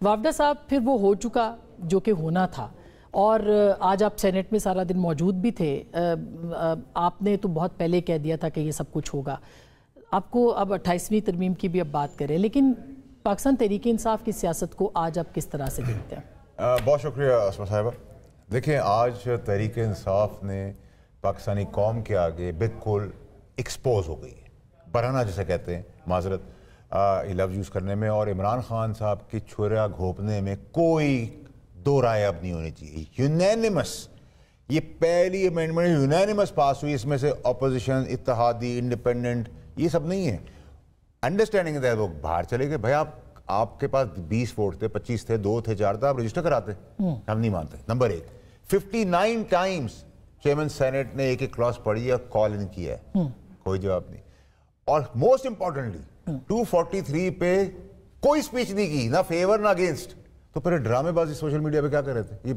وافدہ صاحب پھر وہ ہو چکا جو کہ ہونا تھا، اور آج آپ سینٹ میں سارا دن موجود بھی تھے، آپ نے تو بہت پہلے کہہ دیا تھا کہ یہ سب کچھ ہوگا. آپ کو اب 28ویں ترمیم کی بھی اب بات کریں، لیکن پاکستان تحریک انصاف کی سیاست کو آج آپ کس طرح سے دیکھتے ہیں؟ بہت شکریہ اسما صاحبہ. دیکھیں آج تحریک انصاف نے پاکستانی قوم کے آگے بالکل ایکسپوز ہو گئی ہے، برہنہ جسے کہتے ہیں، معذرت یہ لفظ یوز کرنے میں، اور عمران خان صاحب کی چھرا گھونپنے میں کوئی دو رائے اب نہیں ہونی چاہیے. یونینیمس یہ پہلی امینڈمنٹ یونینیمس پاس ہوئی، اس میں سے اپوزیشن، اتحادی، انڈیپینڈنٹ یہ سب نہیں ہے. انڈرسٹینڈنگ ہے وہ باہر چلے گئے. بھائی آپ کے پاس 20 ووٹ تھے، 25 تھے، 2 تھے، 4 تھے، آپ رجسٹر کراتے. ہم نہیں مانتے. نمبر 1 59 ٹائمز چیئرمین سینٹ نے ایک کلاس پڑھی ہے، کال ان کیا ہے، کوئی جواب نہیں. اور موسٹ امپورٹنٹلی 243 پہ کوئی سپیچ نہیں کی، نہ فیور نہ اگینسٹ. تو پھر ڈرامے بازی سوشل میڈیا پہ کیا کر رہے تھے؟ یہ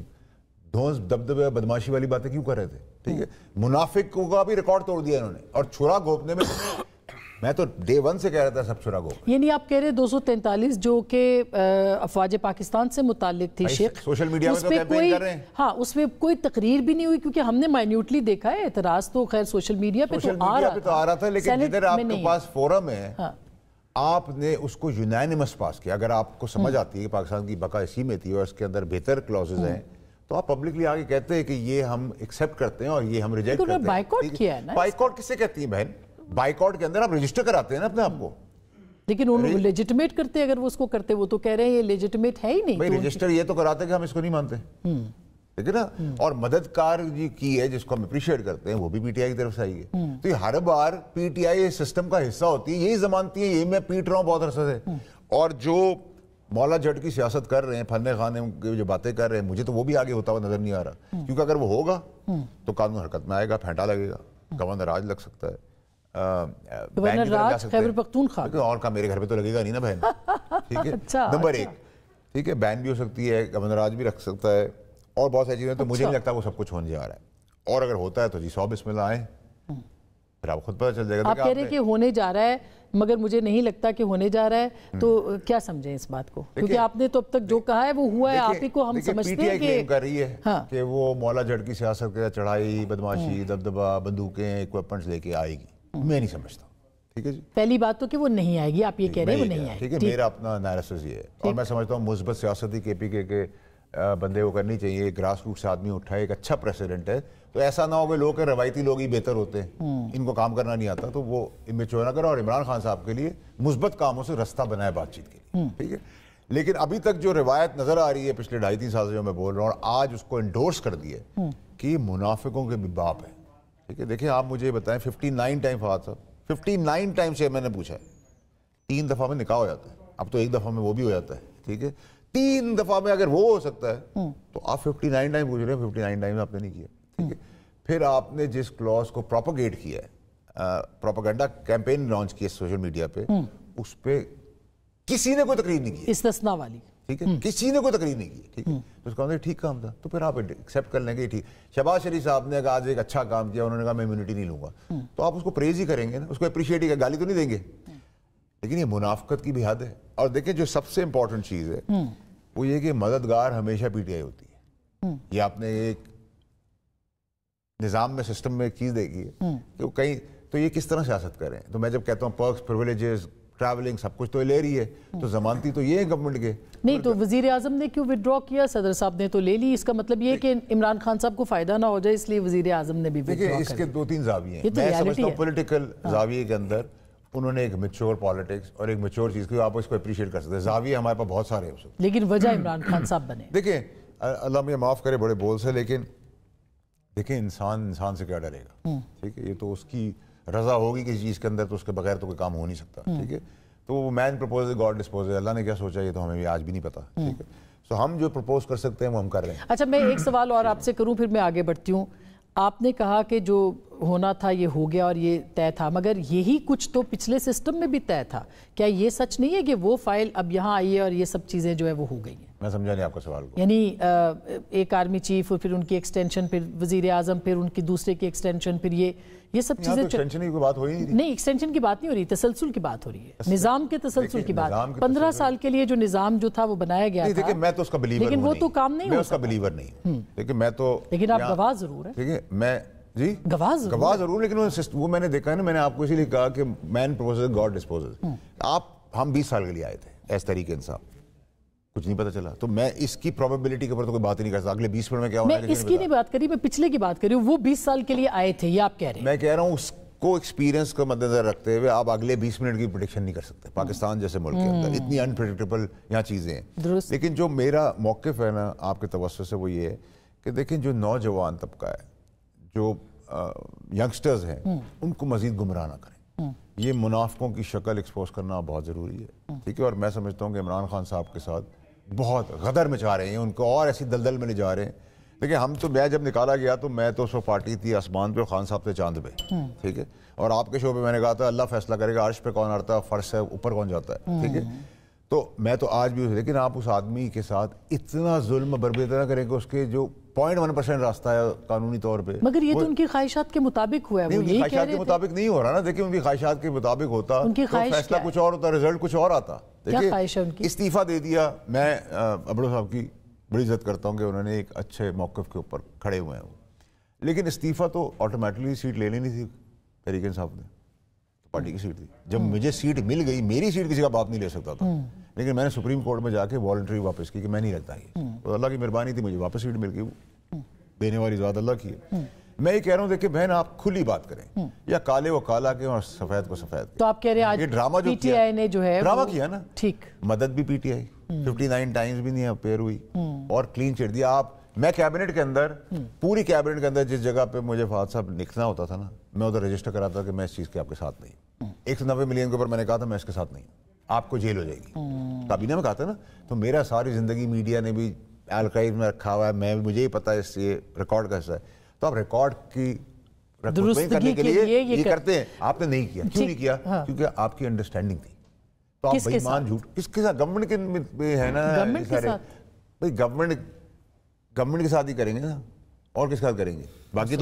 دھونس دبدبے بدماشی والی باتیں کیوں کر رہے تھے؟ ٹھیک ہے، منافق کا بھی ریکارڈ توڑ دیا انہوں نے. اور چھرا گھونپنے میں تو ڈے 1 سے کہہ رہا تھا سب چھرا گھونپ. یعنی آپ کہہ رہے 243 جو کہ افواج پاکستان سے متعلق تھی شیخ، سوشل میڈیا میں تو کیمپین کر رہے ہیں. ہاں، اس میں کوئی تقریر بھی نہیں ہوئی، کیونکہ ہم نے مائنیوٹلی دیکھا ہے. اعتراض تو خیر سوشل میڈیا پہ تو آ رہا تھا، لیکن جدھر آپ کے پاس فورم ہے آپ نے اس کو یونینیمس پاس کیا. اگر آپ کو سمجھ آتی ہے کہ پاکستان کی بقا اسی میں تھی اور اس کے اندر بہتر کلوزز ہیں، تو آپ پبلکلی آگے کہتے ہیں کہ یہ ہم ایکسیپٹ کرتے ہیں اور یہ ہم ریجیکٹ کرتے ہیں. بائیکاٹ کیا ہے نا. بائیکاٹ کسے کہتی ہیں بہن؟ بائیکاٹ کے اندر آپ رجسٹر کراتے ہیں نا اپنے آپ کو. لیکن انہوں لیجیٹمیٹ کرتے، اگر وہ اس کو کرتے، وہ تو کہہ رہے ہیں یہ لیجیٹمیٹ ہے ہی نہیں. بھائی رجسٹر یہ تو کراتے کہ ہم اس کو نہیں مانتے، ٹھیک ہے نا. اور مددگار جی کی ہے جس کو ہم اپریشیٹ کرتے ہیں، وہ بھی پی ٹی آئی کی طرف سے آئی ہے. تو یہ ہر بار پی ٹی آئی سسٹم کا حصہ ہوتی ہے، یہی زمانتی ہے، یہی میں پیٹ رہا ہوں بہت عرصے سے. اور جو مولا جٹ کی سیاست کر رہے ہیں، پھنے خانے کی جو باتیں کر رہے ہیں، مجھے تو وہ بھی آگے ہوتا ہوا نظر نہیں آ رہا. کیونکہ اگر وہ ہوگا تو قانون حرکت میں آئے گا، پھینٹا لگے گا، گورنر راج لگ سکتا ہے، خیبر پختونخوا، اور کا میرے گھر پہ تو لگے گا نہیں نا بہن. ٹھیک ہے، نمبر 1 ٹھیک ہے، بین بھی ہو سکتی ہے، گورنر راج بھی رکھ سکتا ہے، اور بہت ساری چیزیں. تو مجھے نہیں لگتا وہ سب کچھ ہونے جا رہا ہے. اور اگر ہوتا ہے تو جی 100 بسم اللہ آئیں، پھر آپ خود پتہ چل جائے گا. آپ کہہ رہے ہیں کہ ہونے جا رہا ہے، مگر مجھے نہیں لگتا کہ ہونے جا رہا ہے. تو کیا سمجھیں اس بات کو؟ کیونکہ آپ نے تو اب تک جو کہا ہے وہ ہوا ہے، آپ ہی کو ہم سمجھتے ہیں کہ پی ٹی آئی کلیم کر رہی ہے کہ وہ مولا جٹ کی سیاست کے چڑھائی، بدماشی، دبدبہ، بندوقیں، ایکوپمنٹس لے کے آئے گی. میں نہیں سمجھتا. ٹھیک ہے جی، پہلی بات تو کہ وہ نہیں آئے گی، آپ یہ کہہ رہے ہیں وہ نہیں آئے گی. ٹھیک ہے، میرا اپنا انالیسس یہ ہے. اور میں سمجھتا ہوں مثبت سیاستی کے پی کے بندے کو کرنی چاہیے. گراس روٹ سے آدمی اٹھا ہے، ایک اچھا پریسیڈنٹ ہے. تو ایسا نہ ہو کہ لوگ روایتی لوگ ہی بہتر ہوتے ہیں، ان کو کام کرنا نہیں آتا، تو وہ امیچور نہ کرے. اور عمران خان صاحب کے لیے مثبت کاموں سے رستہ بنائے بات چیت کے لیے. ٹھیک ہے، لیکن ابھی تک جو روایت نظر آ رہی ہے پچھلے 2.5-3 سال سے جو میں بول رہا ہوں، اور آج اس کو انڈورس کر دیا کہ منافقوں کے بھی باپ ہے. ٹھیک ہے، دیکھیں آپ مجھے بتائیں 59 ٹائم فواد صاحب 59 ٹائم سے میں نے پوچھا ہے، 3 دفعہ میں نکاح ہو جاتا ہے، اب تو 1 دفعہ میں وہ بھی ہو جاتا ہے. ٹھیک ہے، 3 دفعہ میں اگر وہ ہو سکتا ہے تو آپ 59 ٹائم پوچھ رہے ہیں، 59 ٹائم آپ نے نہیں کیا. ٹھیک ہے، پھر آپ نے جس کلاس کو پروپیگیٹ کیا ہے، پروپیگنڈا کیمپین لانچ کی ہے سوشل میڈیا پہ، اس پہ کسی نے کوئی تقریر نہیں کی، استثناء والی. ٹھیک ہے، کسی نے کوئی تقریر نہیں کی. ٹھیک ہے، تو اس کا مطلب ٹھیک کام تھا، تو پھر آپ ایکسیپٹ کر لیں گے. ٹھیک، شہباز شریف صاحب نے آج ایک اچھا کام کیا، انہوں نے کہا میں امیونٹی نہیں لوں گا، تو آپ اس کو پریز ہی کریں گے نا، اس کو اپریشیٹ ہی، گالی تو نہیں دیں گے. لیکن یہ منافقت کی بھی حد ہے. اور دیکھیں جو سب سے امپورٹنٹ چیز ہے وہ یہ کہ مددگار ہمیشہ پی ٹی آئی ہوتی ہے. یہ آپ نے ایک نظام میں، سسٹم میں ایک چیز دیکھی ہے کہ وہ کہیں تو یہ کس طرح سیاست کریں. تو میں جب کہتا ہوں پرکس، پریویلیجز، ٹریولنگ، سب کچھ تو لے رہی ہے، تو ضمانتی تو یہ ہے گورنمنٹ کے. نہیں تو وزیر اعظم نے کیوں وڈرا کیا؟ صدر صاحب نے تو لے لی. اس کا مطلب یہ کہ عمران خان صاحب کو فائدہ نہ ہو جائے، اس لیے وزیر اعظم نے بھی وڈرا کر. دیکھیں اس کے 2-3 زاویے ہیں. میں سمجھتا ہوں پولیٹیکل زاویے کے اندر انہوں نے ایک میچور پالیٹکس اور ایک میچور چیز کی، آپ اس کو اپریشیٹ کر سکتے ہیں. زاویے ہمارے پاس بہت سارے ہیں، لیکن وجہ عمران خان صاحب بنے. دیکھیں اللہ مجھے معاف کرے بڑے بول سے، لیکن دیکھیں انسان سے کیا ڈرے گا. ٹھیک ہے، یہ تو اس کی رضا ہوگی کسی چیز کے اندر، تو اس کے بغیر تو کوئی کام ہو نہیں سکتا. ٹھیک ہے، تو وہ مین پرپوز گاڈ ڈسپوز، اللہ نے کیا سوچا یہ تو ہمیں بھی آج بھی نہیں پتا. ٹھیک ہے، تو ہم جو پرپوز کر سکتے ہیں وہ ہم کر رہے ہیں. اچھا، میں ایک سوال اور آپ سے کروں پھر میں آگے بڑھتی ہوں. آپ نے کہا کہ جو ہونا تھا یہ ہو گیا اور یہ طے تھا، مگر یہی کچھ تو پچھلے سسٹم میں بھی طے تھا. کیا یہ سچ نہیں ہے کہ وہ فائل اب یہاں آئی ہے اور یہ سب چیزیں جو ہے وہ ہو گئی ہیں؟ میں سمجھا نہیں آپ کا سوال کو. یعنی ایک آرمی چیف اور پھر ان کی ایکسٹینشن، پھر وزیر اعظم، پھر ان کی دوسرے کی ایکسٹینشن، پھر یہ سب چیزیں. ایکسٹینشن کی بات ہو ہی نہیں، ایکسٹینشن کی بات نہیں ہو رہی، تسلسل کی بات ہو رہی ہے، نظام کے تسلسل کی بات. 15 سال کے لیے جو نظام جو تھا وہ بنایا گیا تھا. دیکھیں میں تو اس کا بلیور ہوں، لیکن وہ تو کام نہیں میں اس کا بلیور نہیں ہوں. لیکن آپ گواہ ضرور ہیں. ٹھیک ہے، میں جی گواہ ضرور، لیکن وہ میں نے دیکھا ہے نا، میں نے آپ کو اسی لیے کہا کہ مین پروپوزز گاڈ ڈسپوزز. ہم 20 سال کے لیے آئے تھے ایس تحریک انصاف، کچھ نہیں پتا چلا. تو میں اس کی پروبیبلٹی کے اوپر تو کوئی بات ہی نہیں کر سکتا. اگلے 20 منٹ میں کیا ہونا ہے میں اس کی نہیں بات کری، میں پچھلے کی بات کری ہوں. وہ 20 سال کے لیے آئے تھے، یہ آپ کہہ رہے ہیں. میں کہہ رہا ہوں اس کو ایکسپیرینس کو مد نظر رکھتے ہوئے آپ اگلے 20 منٹ کی پریڈکشن نہیں کر سکتے. پاکستان جیسے ملک کے اندر اتنی انپریڈکٹیبل یہاں چیزیں ہیں. لیکن جو میرا موقف ہے نا آپ کے توسط سے وہ یہ ہے کہ دیکھیں جو نوجوان طبقہ ہے، جو ینگسٹرز ہیں، ان کو مزید گمراہ نہ کریں. یہ منافقوں کی شکل ایکسپوز کرنا بہت ضروری ہے. ٹھیک ہے، اور میں سمجھتا ہوں کہ عمران خان صاحب کے ساتھ بہت غدر مچا رہے ہیں، ان کو اور ایسی دلدل میں لے جا رہے ہیں. دیکھیں ہم تو، میں جب نکالا گیا تو میں تو اس وقت پارٹی تھی آسمان پہ، خان صاحب تھے چاند پہ. ٹھیک ہے، اور آپ کے شو پہ میں نے کہا تھا اللہ فیصلہ کرے گا عرش پہ کون آتا ہے، فرش سے اوپر کون جاتا ہے. ٹھیک ہے، تو میں تو آج بھی، لیکن آپ اس آدمی کے ساتھ اتنا ظلم بربریت نہ کریں کہ اس کے جو 0.1% راستہ ہے قانونی طور پہ. مگر یہ تو ان کی خواہشات کے مطابق ہوا ہے. ان کی خواہشات کے مطابق نہیں ہو رہا نا. دیکھیں ان کی خواہشات کے مطابق ہوتا تو فیصلہ کچھ اور ہوتا، رزلٹ کچھ اور آتا. دیکھیں استعفیٰ دے دیا. میں ابڑو صاحب کی بڑی عزت کرتا ہوں کہ انہوں نے ایک اچھے موقف کے اوپر کھڑے ہوئے ہیں وہ، لیکن استعفیٰ تو آٹومیٹکلی سیٹ لے لینی تھی تحریک انصاف نے. پارٹی کی سیٹ تھی. جب مجھے سیٹ مل گئی، میری سیٹ کسی کا باپ نہیں لے سکتا تھا، لیکن میں نے سپریم کورٹ میں جا کے والنٹری واپس کی کہ میں نہیں رہتا یہ. تو اللہ کی مہربانی تھی، مجھے واپس سیٹ مل گئی. وہ دینے والی ذات اللہ کی ہے. میں یہ کہہ رہا ہوں دیکھیں بہن آپ کھلی بات کریں، یا کالے کو کالا کے اور سفید کو سفید کے. تو آپ کہہ رہے ہیں آج یہ ڈرامہ جو پی ٹی آئی نے جو ہے ڈرامہ کیا نا، ٹھیک مدد بھی پی ٹی آئی 59 ٹائمز بھی نہیں اپیئر ہوئی اور کلین چٹ دیا. آپ میں کیبنٹ کے اندر، پوری کیبنٹ کے اندر جس جگہ پہ مجھے فہد صاحب لکھنا ہوتا تھا نا، میں ادھر رجسٹر کراتا تھا کہ میں اس چیز کے آپ کے ساتھ نہیں. 190 ملین کے اوپر میں نے کہا تھا میں اس کے ساتھ نہیں، آپ کو جیل ہو جائے گی. کابینہ میں کہا تھا نا. تو میرا ساری زندگی میڈیا نے بھی القاعدہ میں رکھا ہوا ہے، میں مجھے ہی پتا ہے اس یہ ریکارڈ کا حصہ ہے. تو آپ ریکارڈ کی درستگی کرنے کے لیے یہ کرتے ہیں. آپ نے نہیں کیا. کیوں نہیں کیا؟ کیونکہ آپ کی انڈرسٹینڈنگ تھی. تو آپ بے ایمان جھوٹ کس کے ساتھ؟ گورنمنٹ کے ہے نا سارے بھائی، گورنمنٹ کے ساتھ ہی کریں گے نا، اور کس کے ساتھ کریں گے؟ باقی تو